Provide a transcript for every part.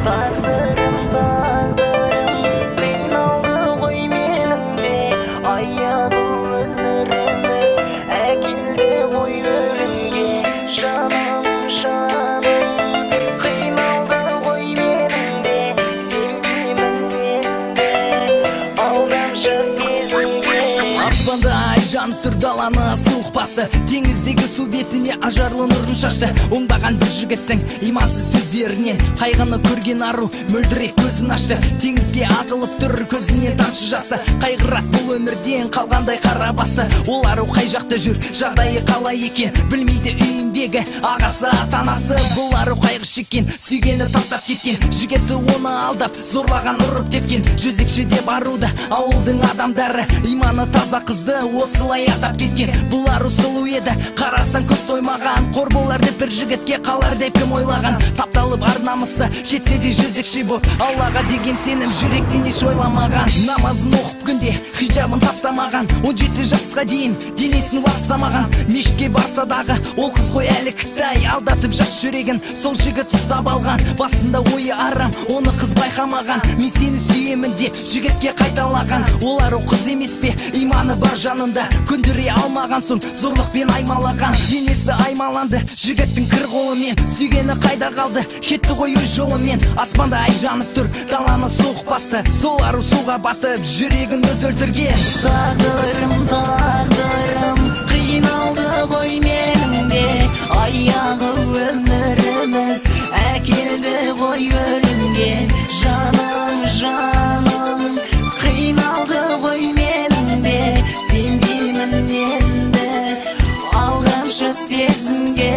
Taqdirim, taqdirim qiyналды ғой менің де, аяғы өміріміз әкелді ғой өлімге. Жаным, жаным қиналды ғой менің де, сенбеймін мен де алдамшы сезімге. Аспанда ай жанып тұр, даланы суық басты, теңіздегі су бетіне ажарлы нұрын шашты. Оңбаған бір жігіттің имансыз сөздерінен қайғыны көрген ару мөлдірек көзін ашты. Теңізге ағылып тұр көзінен тамшы жасы, қайғырат бұл өмірден қалғандай қара басы. Ол ару қай жақта жүр, жағдайы қалай екен, білмейді үйіндегі ағасы ата-анасы. Бұл ару қайғы шеккен, сүйгені тастап кеткен, жігіті оны алдап зорлаған, ұрып тепкен. Жезекші деп аруды ауылдың адамдары, иманы таза қызды осылай атап кеткен. Бұл ару сұлу еді, қарасан көз тоймаған, қор болар деп бір жігітке қалар деп кім ойлаған. Тапталып ар намысы кетсе де жезекші боп, Аллаға деген сенім жүректен еш ойламаған. Намазын оқып күнде хижабын тастамаған, 17 жасқа дейін денесін ластамаған. Мешітке барса дағы ол қыз қой әлі кіттай, алдатып жас жүрегін сол жігіт ұстап алған. Басында ойы арам, оны қыз байқамаған, мен сені сүйемін деп жігітке қайталаған. Ол ару қыз емес пе, иманы бар жанында, көндіре алмаған соң зорлықпен аймалаған. Денесі аймаланды жігіттің кір қолымен, сүйгені қайда қалды, кетті ғой өз жолымен. Аспанда ай жанып тұр, даланы суық басты, сол ару суға батып жүрегін өз өлтірген. Тағдырым, тағдырым қиналды ғой менің де, аяғы өміріміз әкелді ғой өлімге. Жаным, жаным қиналды ғой менің де, сенбеймін енді алғанша сезімге.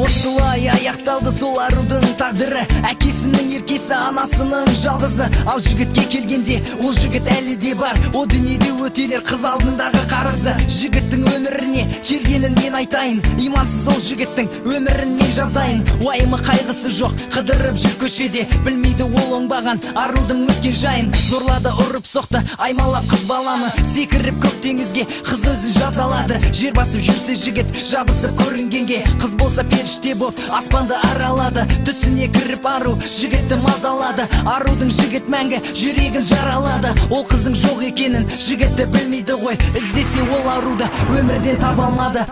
Осылай аяқталды сол арудың тағдыры, әкесінің еркесі, анасының жалғызы. Ал жігітке келгенде ол жігіт әлі де бар, о дүниеде өтелер қыз алдындағы қарызы. Жігіттің өміріне келгенін мен айтайын, имансыз ол жігіттің өмірін мен жазайын. Уайымы қайғысы жоқ, қыдырып жүр көшеде, білмейді ол оңбаған арудың өткен жайын. Зорлады, ұрып соқты, аймалап қыз баланы, секіріп көк теңізге қыз өзін жазалады. Жер басып жүрсе жігіт жабысып көрінгенге, қыз болса періште боп аспанды аралады. Түсіне кіріп ару жігітті мазалады, арудың жігіт мәңгі жүрегін жаралады. Ол қыздың жоқ екенін жігітті білмейді ғой, іздесе ол аруды өмірден таба алмады.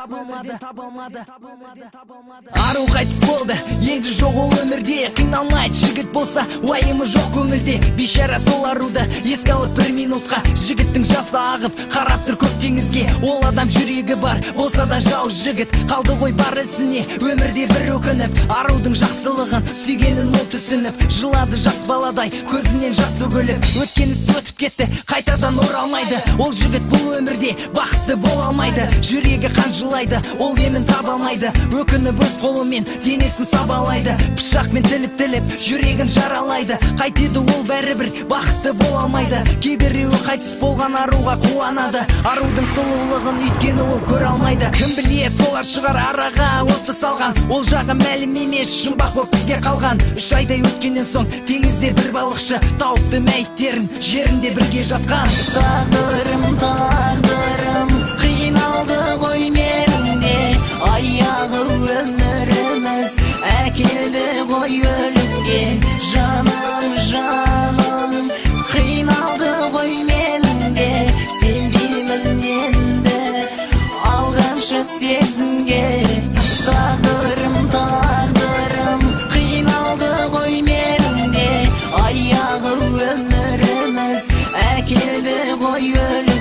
Ару қайтыс болды, енді жоқ ол өмірде, қиналмайды жігіт болса уайымы жоқ көңілде. Бейшара сол аруды еске алып бір минутқа, жігіттің жасы ағып қарап тұр көк теңізге. Ол адам жүрегі бар, болса да жау жігіт, қалды ғой бар ісіне өмірде бір өкініп. Арудың жақсылығын сүйгенін ол түсініп, жылады жас баладай көзінен жас төгіліп. Өткені өтіп кетті, қайтадан оралмайды, ол жігіт бұл өмірде бақытты бола алмайды. Жүрегі қан жылайды, ол емін таба алмайды, өкініп өз қолымен денесін сабалайды. Пышақпен тіліп жүрегін жаралайды, қайтеді ол бәрібір бақытты бола алмайды. Кейбіреуі қайтыс болған аруға қуанады, арудың сұлулығын өйткені ол көре алмайды. Кім білет, солар шығар араға отты салған, ол жағы мәлім емес, жұмбақ боп бізге қалған. 3 айдай өткеннен соң теңізде бір балықшы тауыпты мәйіттерін жерінде бірге жатқан. Тағдырым, тағдырым қиналды ғой менің де, аяғы өміріміз әкелді ғой өлімге. Жаным, жаным қиналды ғой менің де, сенбеймін енді алғанша сезімге. Тағдырым, тағдырым қиналды ғой менің де, аяғы өміріміз әкелді ғой өлімге.